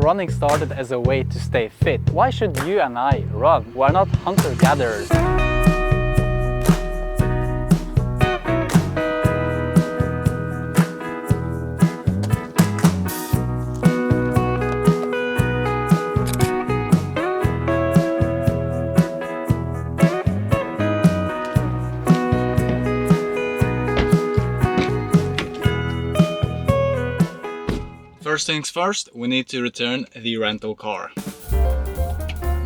running started as a way to stay fit. Why should you and I run? We're not hunter-gatherers. First things first, we need to return the rental car.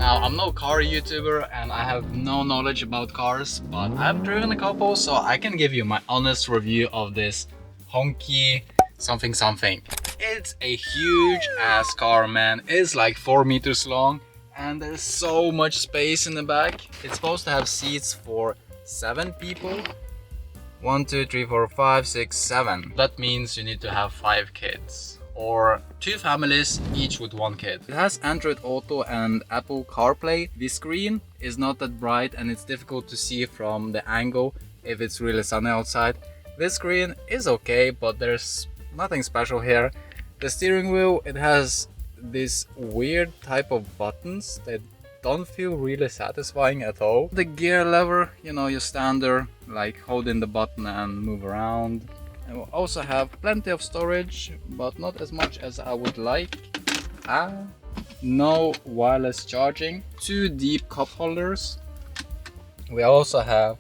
Now, I'm no car YouTuber and I have no knowledge about cars, but I've driven a couple, so I can give you my honest review of this Honky something. It's a huge ass car, man. It's like 4 meters long and there's so much space in the back. It's supposed to have seats for 7 people. 1, 2, 3, 4, 5, 6, 7. That means you need to have 5 kids. Or 2 families, each with 1 kid. It has Android Auto and Apple CarPlay. The screen is not that bright and it's difficult to see from the angle if it's really sunny outside. This screen is okay, but there's nothing special here. The steering wheel, it has this weird type of buttons that don't feel really satisfying at all. The gear lever, you know, you stand there, like holding the button and move around. And we'll also have plenty of storage, but not as much as I would like. No wireless charging. 2 deep cup holders. We also have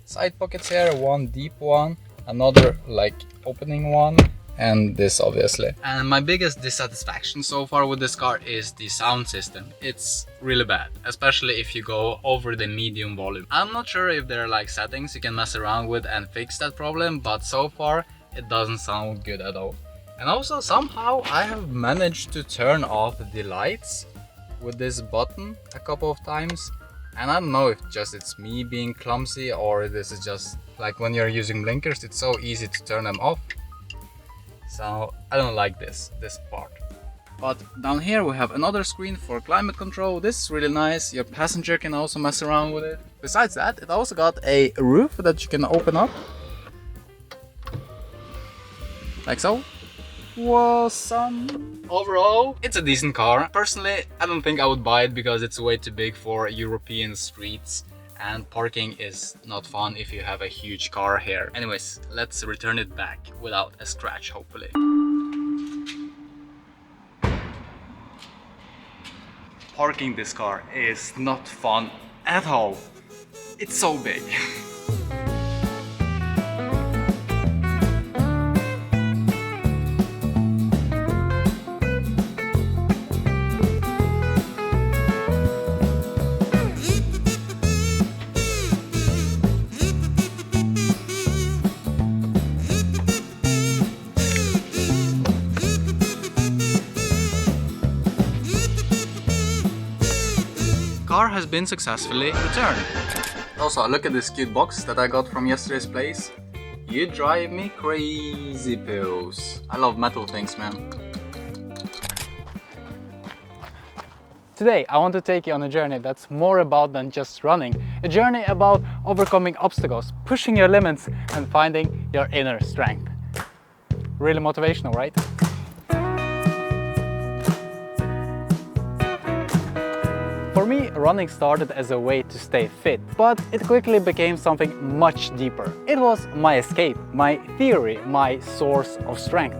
side pockets here, 1 deep one, another like opening one, and this obviously. And my biggest dissatisfaction so far with this car is the sound system. It's really bad, especially if you go over the medium volume. I'm not sure if there are like settings you can mess around with and fix that problem, but so far it doesn't sound good at all. And also somehow I have managed to turn off the lights with this button a couple of times. And I don't know if just it's me being clumsy or this is just like when you're using blinkers, it's so easy to turn them off. So I don't like this part. But down here we have another screen for climate control. This is really nice. Your passenger can also mess around with it. Besides that, it also got a roof that you can open up. Like so. Whoa, son. Overall, it's a decent car. Personally, I don't think I would buy it because it's way too big for European streets. And parking is not fun if you have a huge car here. Anyways, let's return it back without a scratch, hopefully. Parking this car is not fun at all. It's so big. Car has been successfully returned. Also, look at this cute box that I got from yesterday's place. You drive me crazy, pills. I love metal things, man. Today I want to take you on a journey that's more about than just running. A journey about overcoming obstacles, pushing your limits and finding your inner strength. Really motivational, right? For me, running started as a way to stay fit, but it quickly became something much deeper. It was my escape, my theory, my source of strength.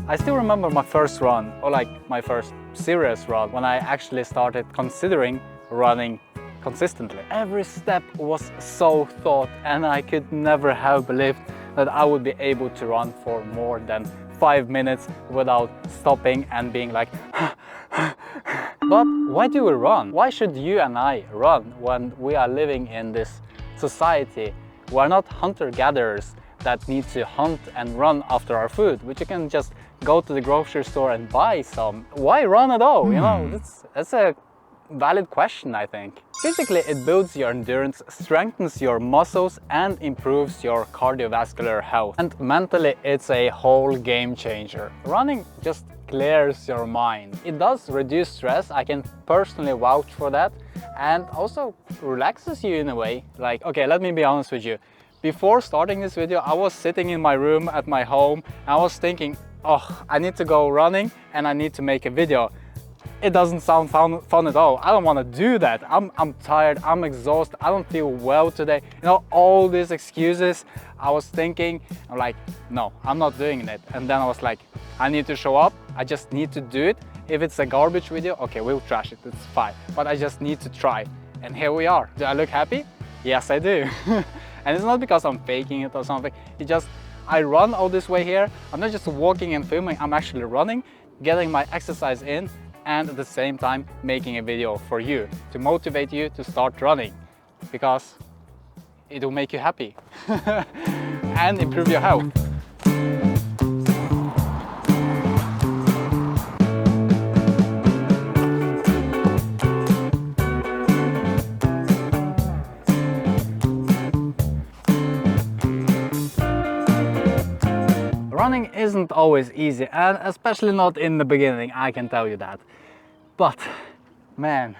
I still remember my first run, or like my first serious run, when I actually started considering running consistently. Every step was so thought, and I could never have believed that I would be able to run for more than 5 minutes without stopping and being like But why do we run? Why should you and I run when we are living in this society? We're not hunter-gatherers that need to hunt and run after our food, but you can just go to the grocery store and buy some. Why run at all? You know, that's a valid question, I think. Physically, it builds your endurance, strengthens your muscles, and improves your cardiovascular health. And mentally, it's a whole game changer. Running just clears your mind. It does reduce stress, I can personally vouch for that, and also relaxes you in a way. Like, okay, let me be honest with you. Before starting this video, I was sitting in my room at my home, and I was thinking, oh, I need to go running and I need to make a video. It doesn't sound fun at all. I don't want to do that. I'm tired, I'm exhausted, I don't feel well today. You know, all these excuses. I was thinking, I'm like, no, I'm not doing it. And then I was like, I need to show up. I just need to do it. If it's a garbage video, okay, we'll trash it, it's fine. But I just need to try. And here we are. Do I look happy? Yes, I do. And it's not because I'm faking it or something. It's just, I run all this way here. I'm not just walking and filming, I'm actually running, getting my exercise in, and at the same time making a video for you to motivate you to start running, because it will make you happy and improve your health. Running isn't always easy, and especially not in the beginning, I can tell you that. But man,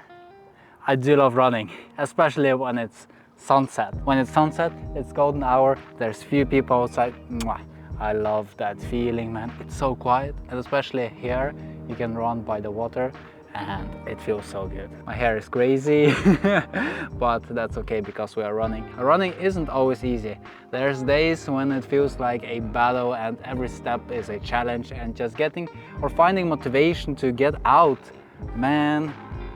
I do love running, especially when it's sunset. When it's sunset, it's golden hour, there's few people outside. Mwah. I love that feeling, man. It's so quiet, and especially here, you can run by the water and it feels so good. My hair is crazy, but that's okay because we are running. Running isn't always easy. There's days when it feels like a battle and every step is a challenge, and just getting or finding motivation to get out, man,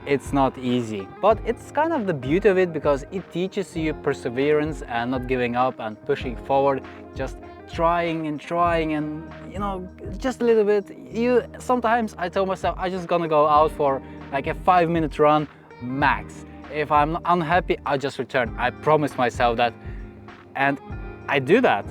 it's not easy. But it's kind of the beauty of it, because it teaches you perseverance and not giving up and pushing forward, just trying and you know, just a little bit. Sometimes I tell myself I just gonna go out for like a 5-minute run max. If I'm unhappy, I just return. I promise myself that, and I do that.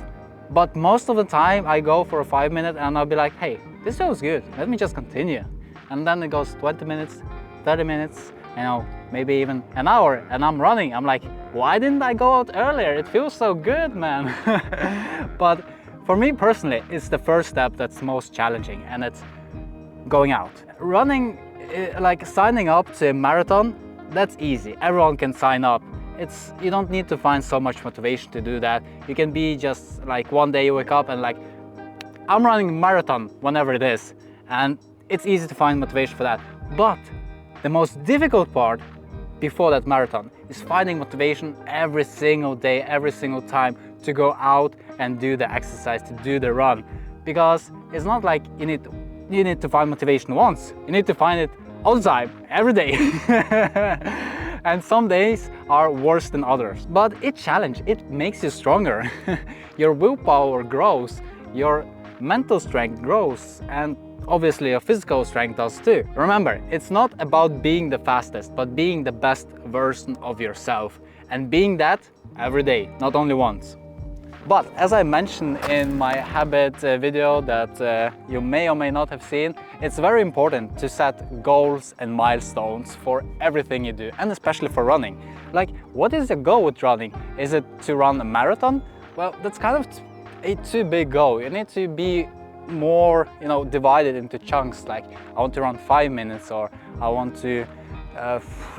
But most of the time I go for a 5 minute and I'll be like, hey, this feels good, let me just continue. And then it goes 20 minutes, 30 minutes, you know, maybe even an hour, and I'm running. I'm like, why didn't I go out earlier? It feels so good, man. But for me personally, it's the first step that's most challenging, and it's going out. Running, like signing up to a marathon, that's easy. Everyone can sign up. You don't need to find so much motivation to do that. You can be just like, one day you wake up and like, I'm running a marathon, whenever it is, and it's easy to find motivation for that. But the most difficult part before that marathon is finding motivation every single day, every single time, to go out and do the exercise, to do the run. Because it's not like you need to find motivation once. You need to find it all the time, every day. And some days are worse than others. But it's challenge, it makes you stronger. Your willpower grows, your mental strength grows, and obviously your physical strength does too. Remember, it's not about being the fastest, but being the best version of yourself, and being that every day, not only once. But as I mentioned in my habit video that you may or may not have seen, it's very important to set goals and milestones for everything you do, and especially for running. Like, what is your goal with running? Is it to run a marathon? Well, that's kind of a too big goal. You need to be more, you know, divided into chunks. Like, I want to run 5 minutes, or I want to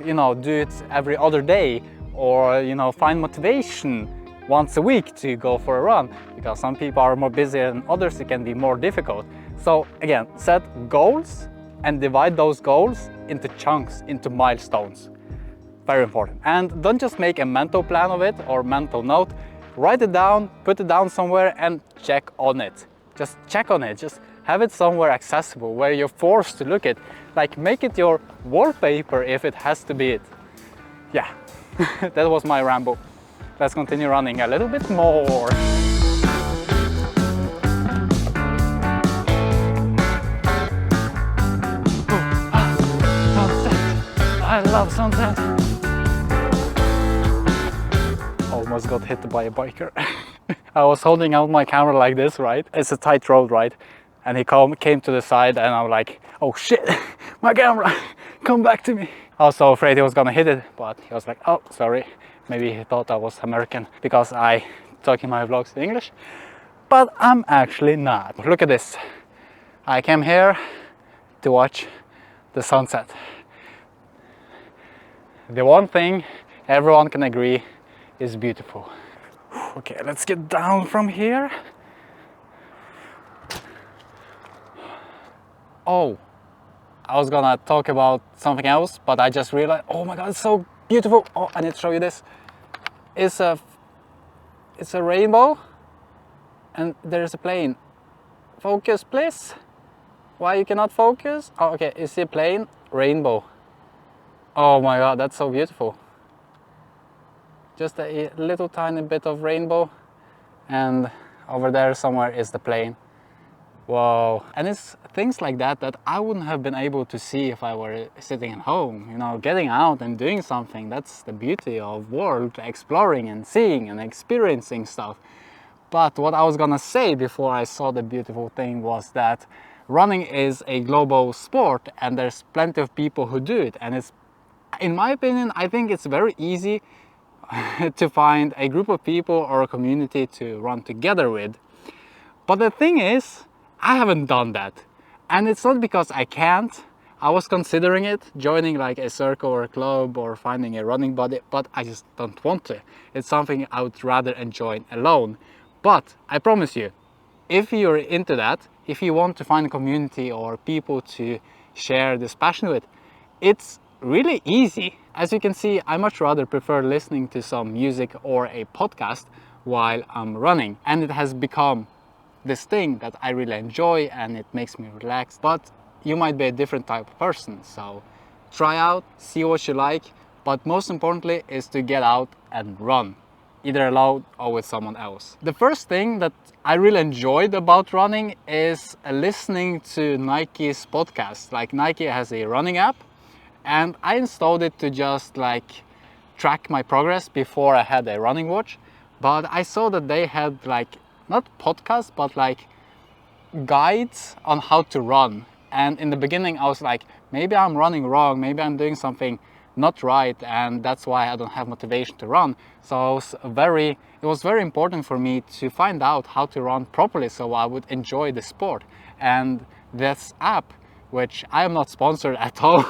you know, do it every other day, or, you know, find motivation once a week to go for a run, because some people are more busy than others. It can be more difficult. So again, set goals and divide those goals into chunks, into milestones. Very important. And don't just make a mental plan of it or mental note. Write it down, put it down somewhere, and check on it. Just check on it. Just have it somewhere accessible where you're forced to look at. Like, make it your wallpaper if it has to be it. Yeah, that was my ramble. Let's continue running a little bit more. I love sunset. Almost got hit by a biker. I was holding out my camera like this, right? It's a tight road, right? And he came to the side, and I'm like, oh shit, my camera, come back to me. I was so afraid he was gonna hit it, but he was like, oh, sorry. Maybe he thought I was American because I talk in my vlogs in English, but I'm actually not. Look at this. I came here to watch the sunset. The one thing everyone can agree is beautiful. Okay, let's get down from here. Oh, I was gonna talk about something else, but I just realized, oh my god, it's so beautiful. Oh, I need to show you this. It's a rainbow and there's a plane. Focus, please. Why you cannot focus? Oh, okay, you see a plane, rainbow. Oh my god, that's so beautiful. Just a little tiny bit of rainbow, and over there somewhere is the plane. Whoa. And it's things like that that I wouldn't have been able to see if I were sitting at home, you know, getting out and doing something. That's the beauty of world, exploring and seeing and experiencing stuff. But what I was gonna say before I saw the beautiful thing was that running is a global sport and there's plenty of people who do it, and it's, in my opinion, I think it's very easy to find a group of people or a community to run together with. But the thing is, I haven't done that, and it's not because I can't. I was considering it, joining like a circle or a club or finding a running buddy, but I just don't want to. It's something I would rather enjoy alone. But I promise you, if you're into that, if you want to find a community or people to share this passion with, it's really easy. As you can see, I much rather prefer listening to some music or a podcast while I'm running, and it has become this thing that I really enjoy and it makes me relax. But you might be a different type of person, so try out, see what you like, but most importantly is to get out and run, either alone or with someone else. The first thing that I really enjoyed about running is listening to Nike's podcast. Like, Nike has a running app, and I installed it to just like track my progress before I had a running watch. But I saw that they had like, not podcasts, but like guides on how to run. And in the beginning I was like, maybe I'm running wrong, maybe I'm doing something not right, and that's why I don't have motivation to run. So it was very important for me to find out how to run properly so I would enjoy the sport. And this app, which I am not sponsored at all,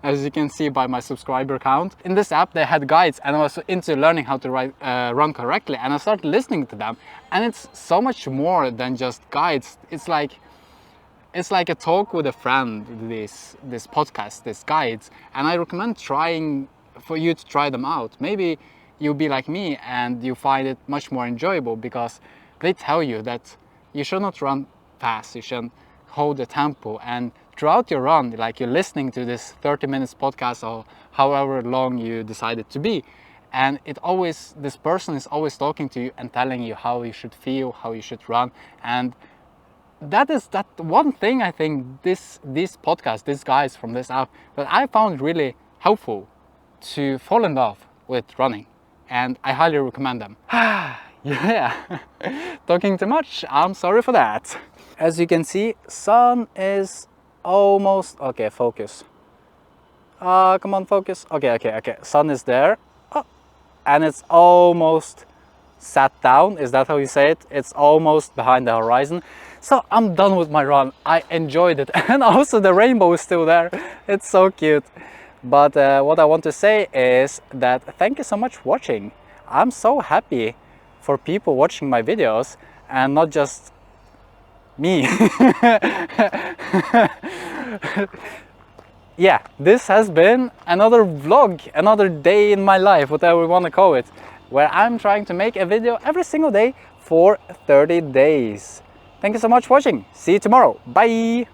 as you can see by my subscriber count. In this app they had guides, and I was into learning how to run correctly, and I started listening to them. And it's so much more than just guides. It's like a talk with a friend, this podcast, these guides, and I recommend for you to try them out. Maybe you'll be like me and you find it much more enjoyable, because they tell you that you should not run fast, you should hold the tempo, and throughout your run, like, you're listening to this 30 minutes podcast or however long you decide it to be, and this person is always talking to you and telling you how you should feel, how you should run. And that one thing I think these podcasts, these guys from this app, that I found really helpful to fall in love with running, and I highly recommend them. Yeah, talking too much, I'm sorry for that. As you can see, sun is almost, okay, focus. Come on, focus. Okay, sun is there. Oh, and it's almost sat down. Is that how you say it? It's almost behind the horizon. So I'm done with my run. I enjoyed it. And also the rainbow is still there. It's so cute. But what I want to say is that thank you so much for watching. I'm so happy for people watching my videos and not just me. Yeah, this has been another vlog, another day in my life, whatever you want to call it, where I'm trying to make a video every single day for 30 days. Thank you so much for watching. See you tomorrow. Bye!